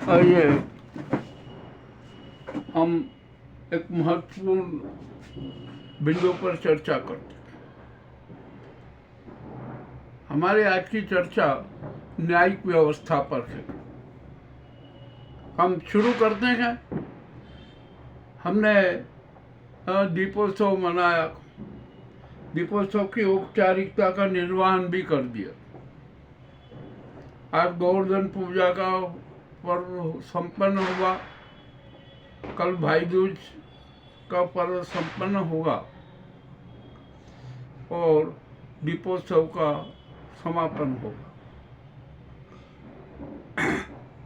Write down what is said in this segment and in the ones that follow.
आइए हम एक महत्वपूर्ण बिंदु पर चर्चा करते हैं। हमारी आज की चर्चा न्यायिक व्यवस्था पर है। हम शुरू करते हैं। हमने दीपोत्सव मनाया, दीपोत्सव की औपचारिकता का निर्वहन भी कर दिया। आज गोवर्धन पूजा का पर्व संपन्न हुआ, कल भाई दूज का पर्व संपन्न होगा और दीपोत्सव का समापन होगा।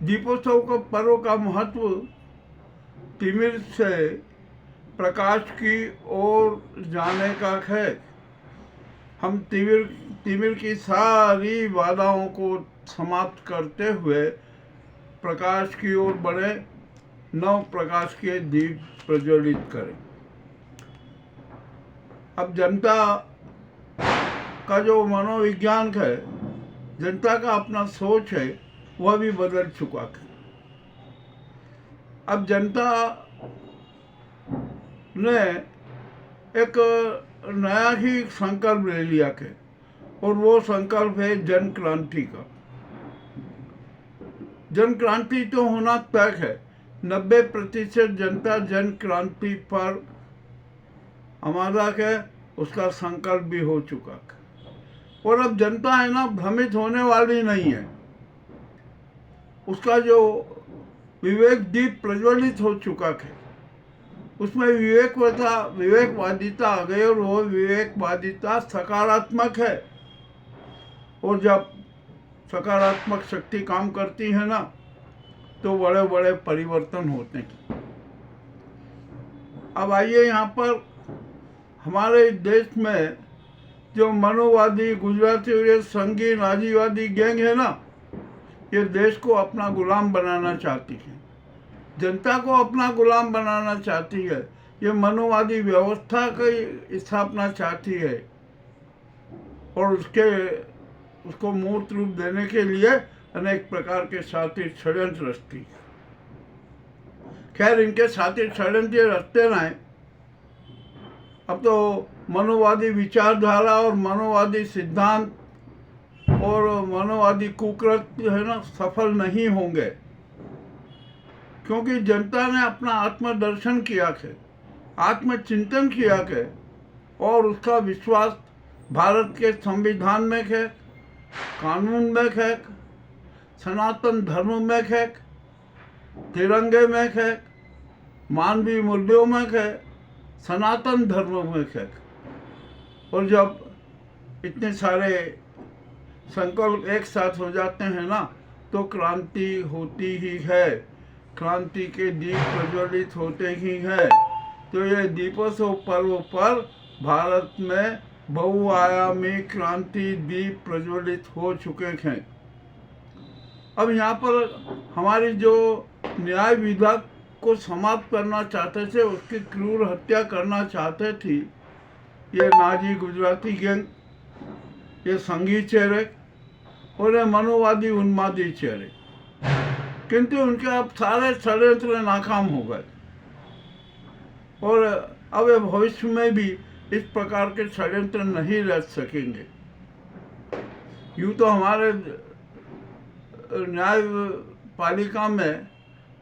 दीपोत्सव का पर्व का महत्व तिमिर से प्रकाश की ओर जाने का है। हम तिमिर की सारी बाधाओं को समाप्त करते हुए प्रकाश की ओर बढ़े, नव प्रकाश के दीप प्रज्वलित करें। अब जनता का जो मनोविज्ञान है, जनता का अपना सोच है, वह भी बदल चुका है। अब जनता ने एक नया ही संकल्प ले लिया है और वो संकल्प है जन क्रांति का। जन क्रांति तो होना तय है। 90% जनता जन क्रांति पर आमादा है, उसका संकल्प भी हो चुका है। और अब जनता है ना, भ्रमित होने वाली नहीं है। उसका जो विवेक दीप प्रज्वलित हो चुका है, उसमें विवेकवादिता आ गई और वो विवेकवादिता सकारात्मक है। और जब सकारात्मक शक्ति काम करती है ना, तो बड़े बड़े परिवर्तन होते हैं। अब आइए यहाँ पर हमारे देश में जो मनोवादी गुजराती और ये संघी नाजीवादी गैंग है ना, ये देश को अपना गुलाम बनाना चाहती है, जनता को अपना गुलाम बनाना चाहती है। ये मनोवादी व्यवस्था की स्थापना चाहती है और उसको मूर्त रूप देने के लिए अनेक प्रकार के साथी षड्यंत्र रचती है। खैर, इनके साथी षड्यंत्र रचते नहीं। अब तो मनोवादी विचारधारा और मनोवादी सिद्धांत और मनोवादी कुकृत्य है ना, सफल नहीं होंगे, क्योंकि जनता ने अपना आत्मदर्शन किया है, आत्मचिंतन किया है और उसका विश्वास भारत के संविधान में है, कानून में है, सनातन धर्म में है, तिरंगे में है, मानवीय मूल्यों में है, सनातन धर्म में है। और जब इतने सारे संकल्प एक साथ हो जाते हैं ना, तो क्रांति होती ही है, क्रांति के दीप प्रज्वलित होते ही हैं। तो ये दीपोत्सव पर्व पर भारत में बहुआयामी क्रांति दीप प्रज्वलित हो चुके हैं। अब यहाँ पर हमारी जो न्याय विभाग को समाप्त करना चाहते थे, उसकी क्रूर हत्या करना चाहते थी ये नाजी गुजराती गैंग, ये संघी चेहरे और ये मनोवादी उन्मादी चेहरे, किंतु उनके अब सारे षड्यंत्र नाकाम हो गए और अब भविष्य में भी इस प्रकार के षड्यंत्र नहीं रच सकेंगे। यूँ तो हमारे न्यायपालिका में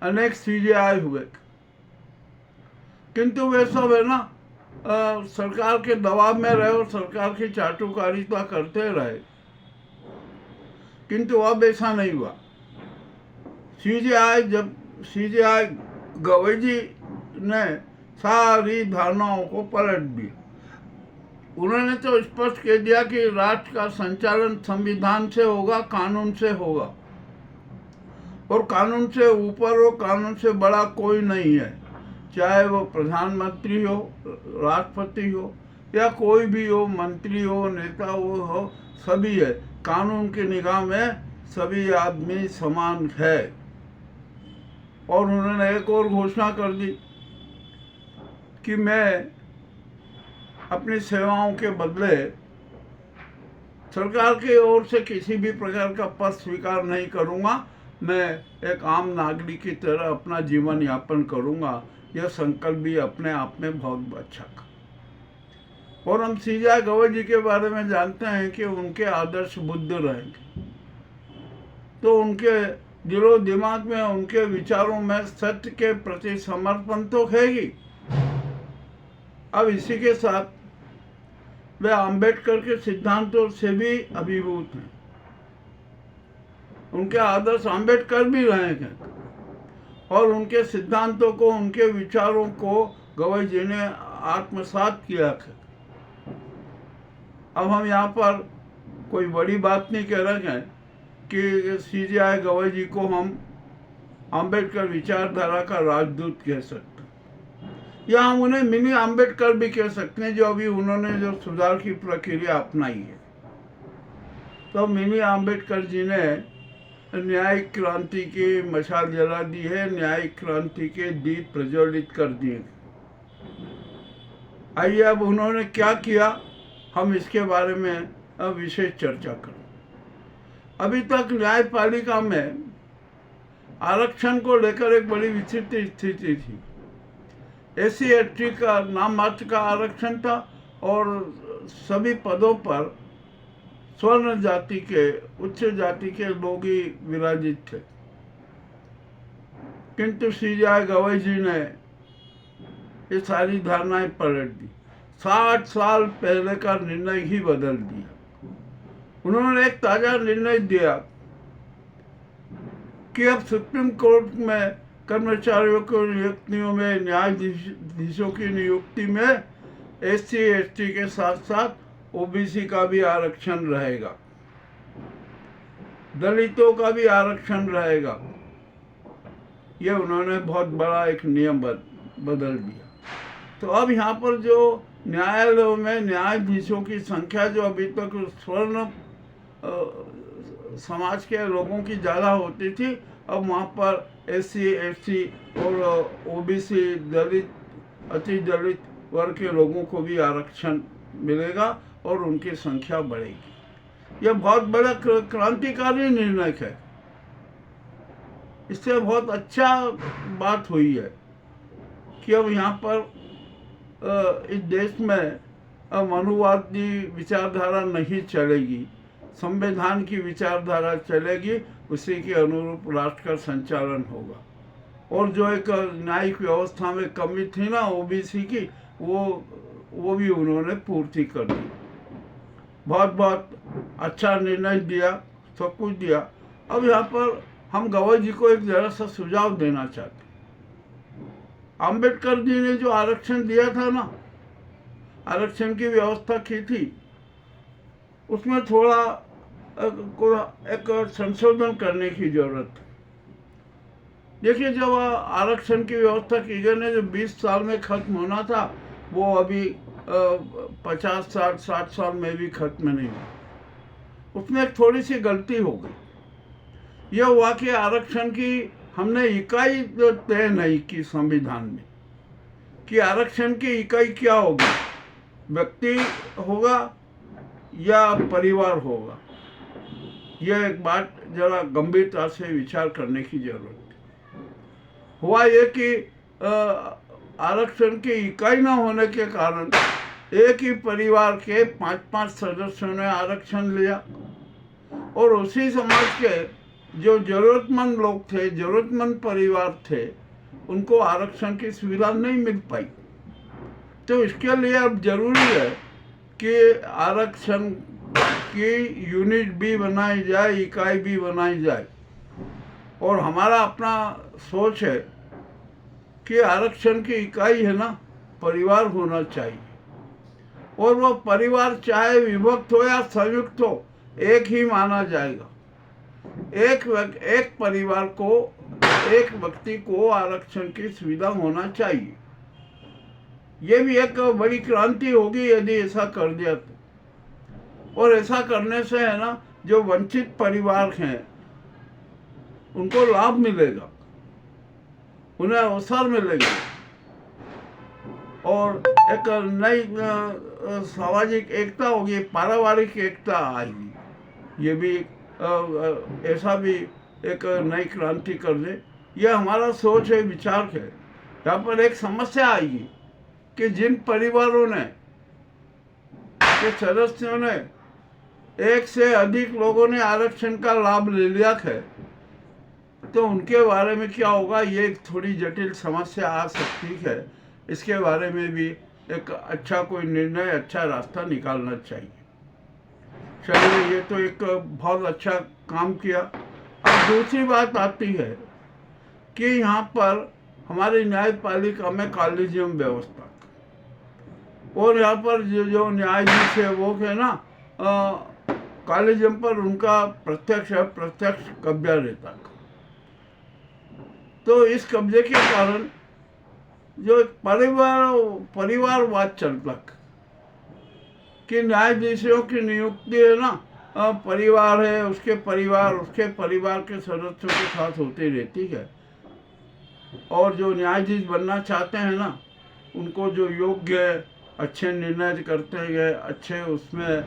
अनेक CJI हुए, किंतु वे सब है ना सरकार के दबाव में रहे और सरकार की चाटुकारिता करते रहे, किंतु अब ऐसा नहीं हुआ। जब CJI गवैजी ने सारी धारणाओं को पलट दिया। उन्होंने तो स्पष्ट कह दिया कि राष्ट्र का संचालन संविधान से होगा, कानून से होगा, और कानून से ऊपर और कानून से बड़ा कोई नहीं है, चाहे वो प्रधानमंत्री हो, राष्ट्रपति हो या कोई भी हो, मंत्री हो, नेता हो, सभी है। कानून की निगाह में सभी आदमी समान है। और उन्होंने एक और घोषणा कर दी कि मैं अपनी सेवाओं के बदले सरकार की ओर से किसी भी प्रकार का पद स्वीकार नहीं करूंगा मैं एक आम नागरिक की तरह अपना जीवन यापन करूंगा। यह संकल्प भी अपने आप में बहुत अच्छा था। और हम सीजा गवई जी के बारे में जानते हैं कि उनके आदर्श बुद्ध रहेंगे, तो उनके दिलो दिमाग में, उनके विचारों में सत्य के प्रति समर्पण तो है ही। अब इसी के साथ वे आम्बेडकर के सिद्धांतों से भी अभिभूत हैं। उनके आदर्श आम्बेडकर भी रहे हैं और उनके सिद्धांतों को, उनके विचारों को गवई जी ने आत्मसात किया है। अब हम यहाँ पर कोई बड़ी बात नहीं कह रहे हैं कि सीजीआई गवई जी को हम आम्बेडकर विचारधारा का राजदूत कह सकते हैं, या हम उन्हें मिनी आम्बेडकर भी कह सकते हैं, जो अभी उन्होंने जो सुधार की प्रक्रिया अपनाई है। तो मिनी आम्बेडकर जी ने न्यायिक क्रांति की मशाल जला दी है, न्यायिक क्रांति के दीप प्रज्वलित कर दिए। आइए अब उन्होंने क्या किया, हम इसके बारे में विशेष चर्चा करें। अभी तक न्यायपालिका में आरक्षण को लेकर एक बड़ी विचित्र स्थिति थी। एससी एसटी का नाम मात्र का आरक्षण था और सभी पदों पर स्वर्ण जाति के, उच्च जाति के लोग ही विराजित थे। किंतु सीजीआई गवई जी ने ये सारी धारणाएं पलट दी। 60 साल पहले का निर्णय ही बदल दिया। उन्होंने एक ताजा निर्णय दिया कि अब सुप्रीम कोर्ट में कर्मचारियों की नियुक्तियों में, न्यायाधीशों की नियुक्ति में एससी एसटी के साथ साथ ओबीसी का भी आरक्षण रहेगा, दलितों का भी आरक्षण रहेगा। ये उन्होंने बहुत बड़ा एक नियम बदल दिया। तो अब यहाँ पर जो न्यायालयों में न्यायाधीशों की संख्या जो अभी तक स्वर्ण समाज के लोगों की ज़्यादा होती थी, अब वहाँ पर एससी एसटी और ओबीसी, दलित, अति दलित वर्ग के लोगों को भी आरक्षण मिलेगा और उनकी संख्या बढ़ेगी। यह बहुत बड़ा क्रांतिकारी निर्णय है। इससे बहुत अच्छा बात हुई है कि अब यहाँ पर इस देश में मनुवादी विचारधारा नहीं चलेगी, संविधान की विचारधारा चलेगी, उसी के अनुरूप राष्ट्र का संचालन होगा। और जो एक न्यायिक व्यवस्था में कमी थी ना ओबीसी की, वो भी उन्होंने पूर्ति कर दी। बहुत बहुत अच्छा निर्णय दिया, सब कुछ दिया। अब यहाँ पर हम गवई जी को एक जरा सा सुझाव देना चाहते हैं। आम्बेडकर जी ने जो आरक्षण दिया था ना, आरक्षण की व्यवस्था की थी, उसमें थोड़ा एक संशोधन करने की जरूरत है। देखिए, जब आरक्षण की व्यवस्था की गई ने, जो 20 साल में खत्म होना था, वो अभी 50 साल 60 साल में भी खत्म नहीं हुआ। उसमें एक थोड़ी सी गलती हो गई। यह हुआ कि आरक्षण की हमने इकाई तय नहीं की संविधान में कि आरक्षण की इकाई क्या होगी, व्यक्ति होगा या परिवार होगा। यह एक बात जरा गंभीरता से विचार करने की जरूरत है। हुआ ये कि आरक्षण की इकाई न होने के कारण एक ही परिवार के 5-5 सदस्यों ने आरक्षण लिया और उसी समाज के जो जरूरतमंद लोग थे, जरूरतमंद परिवार थे, उनको आरक्षण की सुविधा नहीं मिल पाई। तो इसके लिए अब जरूरी है कि आरक्षण की यूनिट भी बनाई जाए, इकाई भी बनाई जाए। और हमारा अपना सोच है कि आरक्षण की इकाई है ना, परिवार होना चाहिए। और वो परिवार चाहे विभक्त हो या संयुक्त हो, एक ही माना जाएगा। एक परिवार को, एक व्यक्ति को आरक्षण की सुविधा होना चाहिए। ये भी एक बड़ी क्रांति होगी यदि ऐसा कर दिया तो। और ऐसा करने से है ना, जो वंचित परिवार हैं उनको लाभ मिलेगा, उन्हें अवसर मिलेगा और एक नई सामाजिक एकता होगी, पारिवारिक एकता आएगी। ये भी ऐसा भी एक नई क्रांति कर दे। यह हमारा सोच है, विचार है। यहाँ पर एक समस्या आएगी कि जिन परिवारों ने के सदस्यों ने एक से अधिक लोगों ने आरक्षण का लाभ ले लिया है, तो उनके बारे में क्या होगा, ये एक थोड़ी जटिल समस्या आ सकती है। इसके बारे में भी एक अच्छा कोई निर्णय, अच्छा रास्ता निकालना चाहिए। चलिए, ये तो एक बहुत अच्छा काम किया। अब दूसरी बात आती है कि यहाँ पर हमारी न्यायपालिका में कॉलेजियम व्यवस्था, और यहाँ पर जो न्यायाधीश है वो है ना, कॉलेजियम पर उनका प्रत्यक्ष कब्जा रहता। तो इस कब्जे के कारण जो एक परिवारवाद चलता कि न्यायाधीशों की नियुक्ति है ना, परिवार है, उसके परिवार के सदस्यों के साथ होती रहती है। और जो न्यायाधीश बनना चाहते हैं ना, उनको जो योग्य, अच्छे निर्णय करते हैं, अच्छे उसमें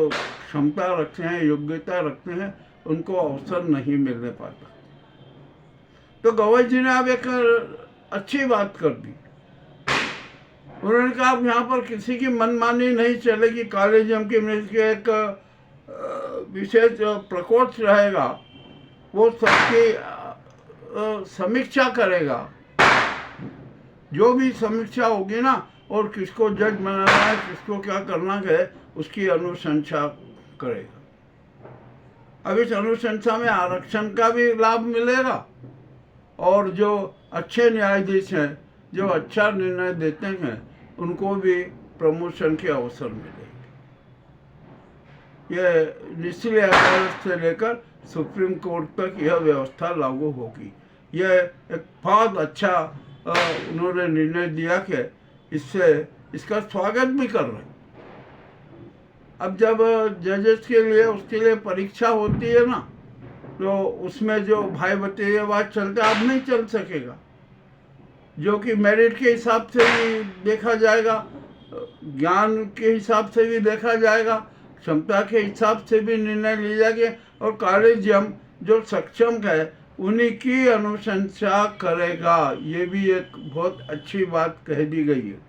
क्षमता रखते हैं, योग्यता रखते हैं, उनको अवसर नहीं मिलने पाता। तो गवाई जी ने अब एक अच्छी बात कर दी। उन्होंने कहा अब यहाँ पर किसी की मनमानी नहीं चलेगी। कॉलेजियम की एक विशेष प्रकोष्ठ रहेगा, वो सबकी समीक्षा करेगा। जो भी समीक्षा होगी ना, और किसको जज बनाना है, किसको क्या करना है, उसकी अनुशंसा करेगा। अब इस अनुशंसा में आरक्षण का भी लाभ मिलेगा, और जो अच्छे न्यायाधीश हैं, जो अच्छा निर्णय देते हैं, उनको भी प्रमोशन के अवसर मिलेंगे। ये निचली अदालत से लेकर सुप्रीम कोर्ट तक यह व्यवस्था लागू होगी। यह एक बहुत अच्छा उन्होंने निर्णय दिया कि इसका स्वागत भी कर रहे हैं। अब जब जजेस के लिए उसके लिए परीक्षा होती है ना, तो उसमें जो भाई भतीजावाद चलता है, अब नहीं चल सकेगा। जो कि मेरिट के हिसाब से भी देखा जाएगा, ज्ञान के हिसाब से भी देखा जाएगा, क्षमता के हिसाब से भी निर्णय लिए जाएंगे। और कॉलेजियम जो सक्षम है, उन्हीं की अनुशंसा करेगा। ये भी एक बहुत अच्छी बात कह दी गई है।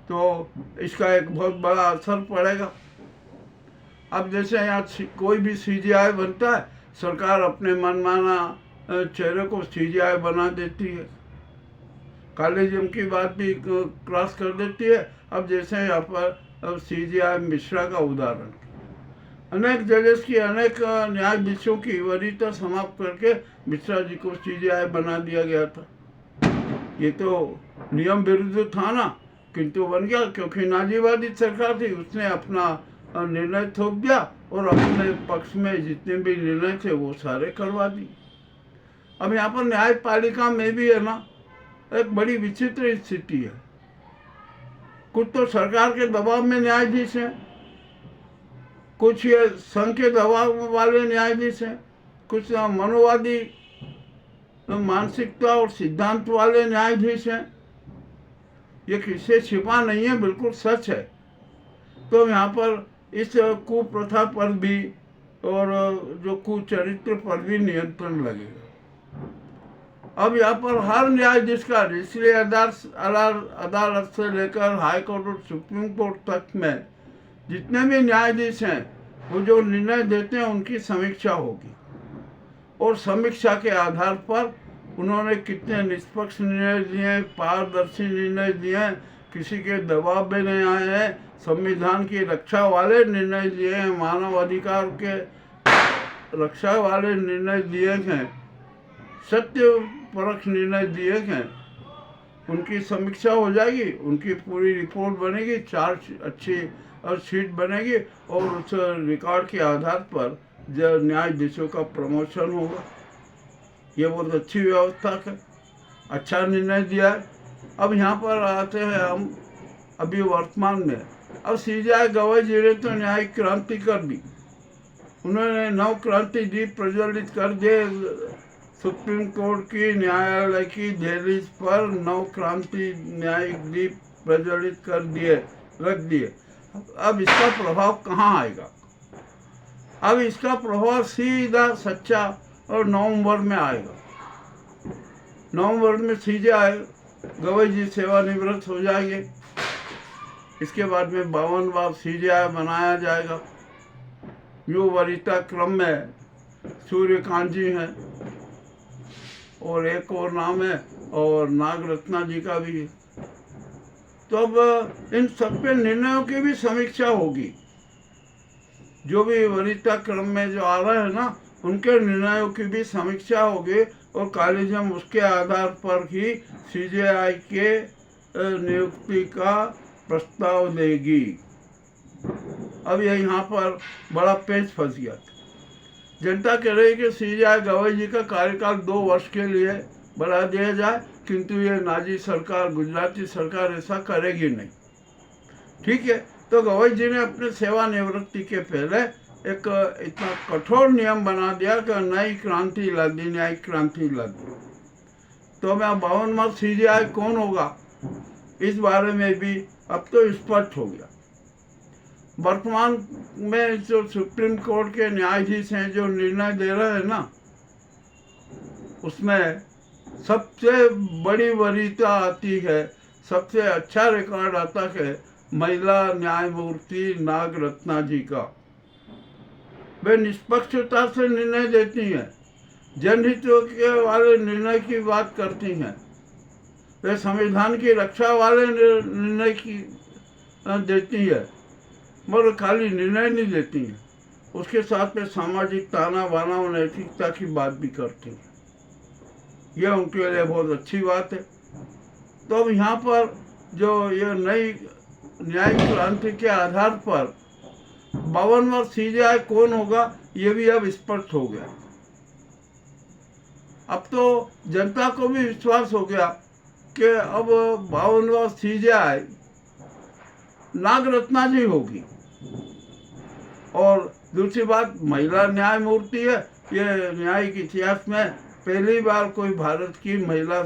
तो इसका एक बहुत बड़ा असर पड़ेगा। अब जैसे यहाँ कोई भी CJI बनता है, सरकार अपने मनमाना चेहरे को CJI बना देती है, कॉलेजियम की बात भी क्रॉस कर देती है। अब जैसे यहाँ पर CJI मिश्रा का उदाहरण, अनेक जजेस की, अनेक न्यायाधीशों की वरीयता समाप्त करके मिश्रा जी को CJI बना दिया गया था। ये तो नियम विरुद्ध था ना, किंतु बन गया, क्योंकि नाजीवादी सरकार थी। उसने अपना निर्णय थोप दिया और अपने पक्ष में जितने भी निर्णय थे वो सारे करवा दिए। अब यहाँ पर न्यायपालिका में भी है ना, एक बड़ी विचित्र स्थिति है। कुछ तो सरकार के दबाव में न्यायाधीश हैं, कुछ ये संघ के दबाव वाले न्यायाधीश हैं, कुछ मनोवादी मानसिकता और सिद्धांत वाले न्यायाधीश हैं। ये किससे छिपा नहीं है, बिल्कुल सच है। तो यहाँ पर इस कुप्रथा पर भी और जो कुचरित्र पर भी नियंत्रण लगेगा। अब यहाँ पर हर न्यायाधीश का निचली अदालत से लेकर हाई कोर्ट और सुप्रीम कोर्ट तक में जितने भी न्यायाधीश हैं, वो जो निर्णय देते हैं उनकी समीक्षा होगी। और समीक्षा के आधार पर उन्होंने कितने निष्पक्ष निर्णय दिए, पारदर्शी निर्णय दिए, किसी के दबाव में नहीं आए हैं, संविधान की रक्षा वाले निर्णय दिए हैं, मानव अधिकार के रक्षा वाले निर्णय दिए हैं, सत्य परख निर्णय दिए हैं, उनकी समीक्षा हो जाएगी, उनकी पूरी रिपोर्ट बनेगी, चार्ज अच्छी और शीट बनेगी, और उस रिकॉर्ड के आधार पर जो न्यायाधीशों का प्रमोशन होगा। ये बहुत अच्छी व्यवस्था है, अच्छा निर्णय दिया है। अब यहाँ पर आते हैं हम अभी वर्तमान में। अब CJI गवाई जी ने तो न्यायिक क्रांति कर दी, उन्होंने नव क्रांति दीप प्रज्वलित कर दिए। सुप्रीम कोर्ट की न्यायालय की दहलीज पर नव क्रांति न्यायिक दीप प्रज्वलित कर दिए, रख दिए। अब इसका प्रभाव कहाँ आएगा? अब इसका प्रभाव सीधा सच्चा और नवंबर में आएगा। नवंबर में सीधे गवई जी सेवानिवृत्त हो जाएंगे। इसके बाद में 52वां सीजे बनाया जाएगा। जो वरिता क्रम में सूर्यकांत जी हैं और एक और नाम है और नागरत्ना जी का भी है। तो अब इन सब पे निर्णयों की भी समीक्षा होगी। जो भी वरिता क्रम में जो आ रहे हैं ना, उनके निर्णयों की भी समीक्षा होगी और कॉलेजियम उसके आधार पर ही सीजेआई के नियुक्ति का प्रस्ताव देगी। अब ये यहाँ पर बड़ा पेच फंस गया। जनता कह रही कि सीजेआई गवई जी का कार्यकाल 2 वर्ष के लिए बढ़ा दिया जाए, किंतु ये नाजी सरकार, गुजराती सरकार ऐसा करेगी नहीं। ठीक है, तो गवई जी ने अपने सेवानिवृत्ति के पहले एक इतना कठोर नियम बना दिया कि नई क्रांति ला दी, न्यायिक क्रांति ला दी। तो मैं 52वां सीजेआई कौन होगा, इस बारे में भी अब तो स्पष्ट हो गया। वर्तमान में जो सुप्रीम कोर्ट के न्यायाधीश हैं, जो निर्णय दे रहे हैं ना, उसमें सबसे बड़ी वरीयता आती है, सबसे अच्छा रिकॉर्ड आता है महिला न्यायमूर्ति नागरत्ना जी का। वे निष्पक्षता से निर्णय देती हैं, जनहित के वाले निर्णय की बात करती हैं, वे संविधान की रक्षा वाले निर्णय की देती है, मगर खाली निर्णय नहीं देती हैं, उसके साथ में सामाजिक ताना बाना और नैतिकता की बात भी करती हैं। यह उनके लिए बहुत अच्छी बात है। तो अब यहाँ पर जो ये नई न्यायिक क्रांति के आधार पर 52वां सीजेआई कौन होगा, ये भी अब स्पष्ट हो गया। अब तो जनता को भी विश्वास हो गया कि अब 52वां सीजेआई नागरत्ना जी होगी। और दूसरी बात, महिला न्यायमूर्ति है। ये न्यायिक इतिहास में पहली बार कोई भारत की महिला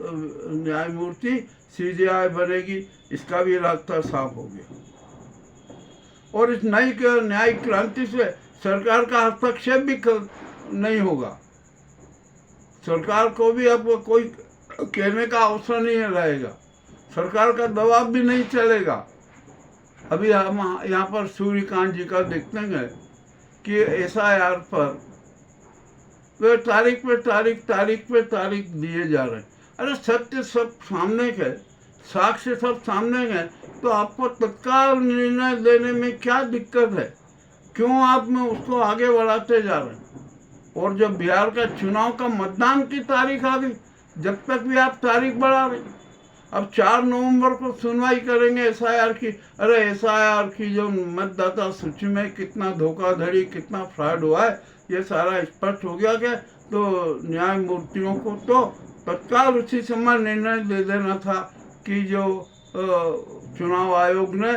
न्यायमूर्ति सीजेआई बनेगी, इसका भी रास्ता साफ हो गया। और इस नई न्यायिक क्रांति से सरकार का हस्तक्षेप भी नहीं होगा। सरकार को भी अब कोई कहने का अवसर नहीं रहेगा, सरकार का दबाव भी नहीं चलेगा। अभी हम यहाँ पर सूर्यकांत जी का देखते हैं कि एसआईआर पर वे तारीख पे तारीख दिए जा रहे हैं। अरे सत्य सब सामने है, साक्ष्य सब सामने है, तो आपको तत्काल निर्णय लेने में क्या दिक्कत है? क्यों आप में उसको आगे बढ़ाते जा रहे हैं? और जब बिहार का चुनाव का मतदान की तारीख आ गई, जब तक भी आप तारीख बढ़ा रहे। अब 4 नवंबर को सुनवाई करेंगे एसआईआर की। अरे एसआईआर की जो मतदाता सूची में कितना धोखाधड़ी, कितना फ्रॉड हुआ है, ये सारा स्पष्ट हो गया। क्या तो न्यायमूर्तियों को तो तत्काल उसी समय निर्णय दे देना था कि जो चुनाव आयोग ने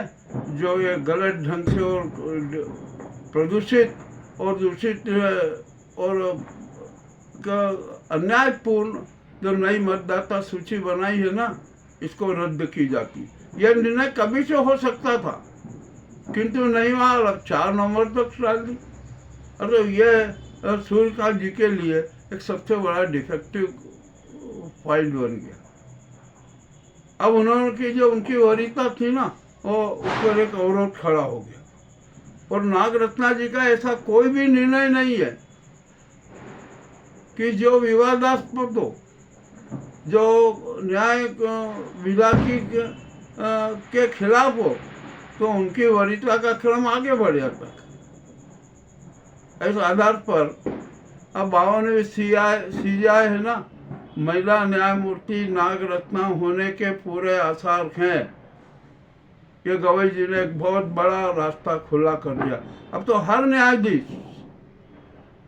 जो ये गलत ढंग से और प्रदूषित और दूषित और अन्यायपूर्ण जो नई मतदाता सूची बनाई है ना, इसको रद्द की जाती। यह निर्णय कभी से हो सकता था, किंतु नहीं हुआ। 4 नवंबर तक डाल दी। अरे ये सूर्यकांत जी के लिए एक सबसे बड़ा डिफेक्टिव पॉइंट बन गया। अब उन्होंने की जो उनकी वरीयता थी ना, वो उस पर एक अवरोध खड़ा हो गया। और नागरत्ना जी का ऐसा कोई भी निर्णय नहीं है कि जो विवादास्पद हो, जो न्याय विधा के खिलाफ हो, तो उनकी वरीयता का क्रम आगे बढ़ जाता है। इस आधार पर अब 52वें सीजेआई है ना, महिला न्यायमूर्ति नागरत्ना होने के पूरे आसार हैं। ये गवई जी ने एक बहुत बड़ा रास्ता खुला कर दिया। अब तो हर न्यायाधीश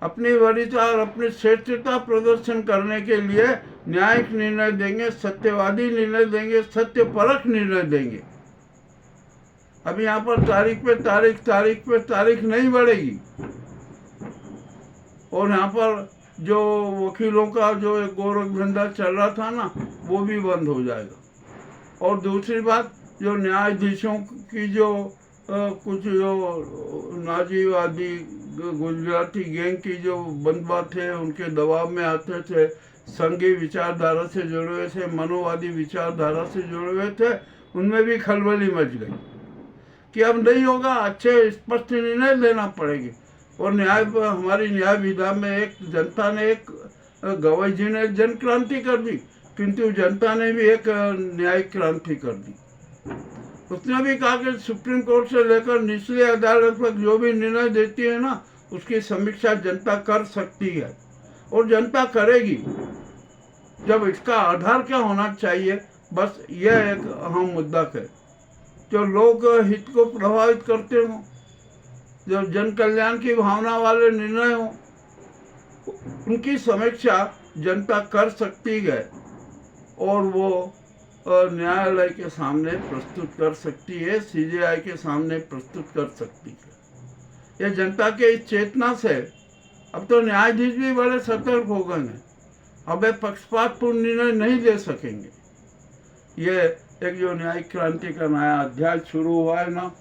अपनी वरीयता और अपनी श्रेष्ठता प्रदर्शन करने के लिए न्यायिक निर्णय देंगे, सत्यवादी निर्णय देंगे, सत्यपरक निर्णय देंगे। अब यहाँ पर तारीख पे तारीख नहीं बढ़ेगी। और यहाँ पर जो वकीलों का जो एक गोरख धंधा चल रहा था ना, वो भी बंद हो जाएगा। और दूसरी बात, जो न्यायाधीशों की जो कुछ जो नाजीवादी गुजराती गैंग की जो बंदवा थे उनके दबाव में आते थे, संघी विचारधारा से जुड़े हुए थे, मनोवादी विचारधारा से जुड़े हुए थे, उनमें भी खलबली मच गई कि अब नहीं होगा, अच्छे स्पष्ट निर्णय लेना पड़ेगी। और हमारी न्याय विधा में एक जनता ने एक गवाई जी ने जन क्रांति कर दी, किंतु जनता ने भी एक न्यायिक क्रांति कर दी। उसने भी कहा कि सुप्रीम कोर्ट से लेकर निचली अदालत तक जो भी निर्णय देती है ना, उसकी समीक्षा जनता कर सकती है और जनता करेगी। जब इसका आधार क्या होना चाहिए, बस यह एक अहम मुद्दा है, जो लोक हित को प्रभावित करते हों, जो जन कल्याण की भावना वाले निर्णय हों, उनकी समीक्षा जनता कर सकती है और वो न्यायालय के सामने प्रस्तुत कर सकती है, सीजेआई के सामने प्रस्तुत कर सकती है। यह जनता के इस चेतना से अब तो न्यायाधीश भी बड़े सतर्क हो गए हैं, अब वे पक्षपातपूर्ण निर्णय नहीं ले सकेंगे। ये एक जो न्यायिक क्रांति का नया अध्याय शुरू हुआ है ना,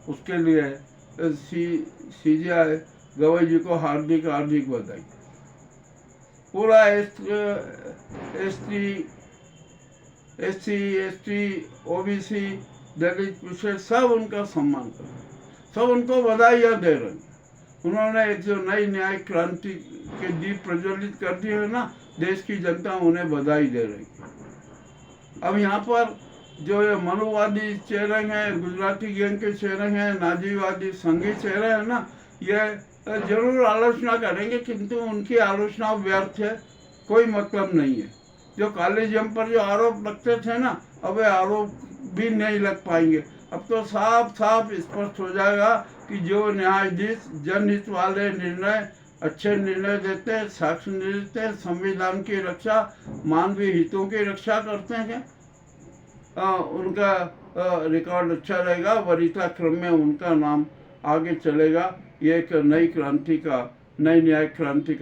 उसके लिए सीजेआई गवाई जी को हार्दिक हार्दिक बधाई। पूरा एससी, एसटी, ओबीसी, दलित, पिछड़े सब उनका सम्मान कर, सब उनको बधाइयाँ दे रहे हैं। उन्होंने एक जो नई न्यायिक क्रांति के दीप प्रज्वलित कर दिए है ना, देश की जनता उन्हें बधाई दे रही है। अब यहाँ पर जो ये मनोवादी चेहरे हैं, गुजराती गैंग के चेहरे हैं, नाजीवादी संघी चेहरे हैं ना, ये जरूर आलोचना करेंगे, किंतु उनकी आलोचना व्यर्थ है, कोई मतलब नहीं है। जो कॉलेजियम पर जो आरोप लगते थे ना, अब वे आरोप भी नहीं लग पाएंगे। अब तो साफ साफ स्पष्ट हो जाएगा कि जो न्यायाधीश जनहित वाले निर्णय, अच्छे निर्णय देते हैं, साक्ष्य देते हैं, संविधान की रक्षा, मानवीय हितों की रक्षा करते हैं, उनका रिकॉर्ड अच्छा रहेगा, वरीयता क्रम में उनका नाम आगे चलेगा। ये एक नई क्रांति का, नई न्यायिक क्रांति का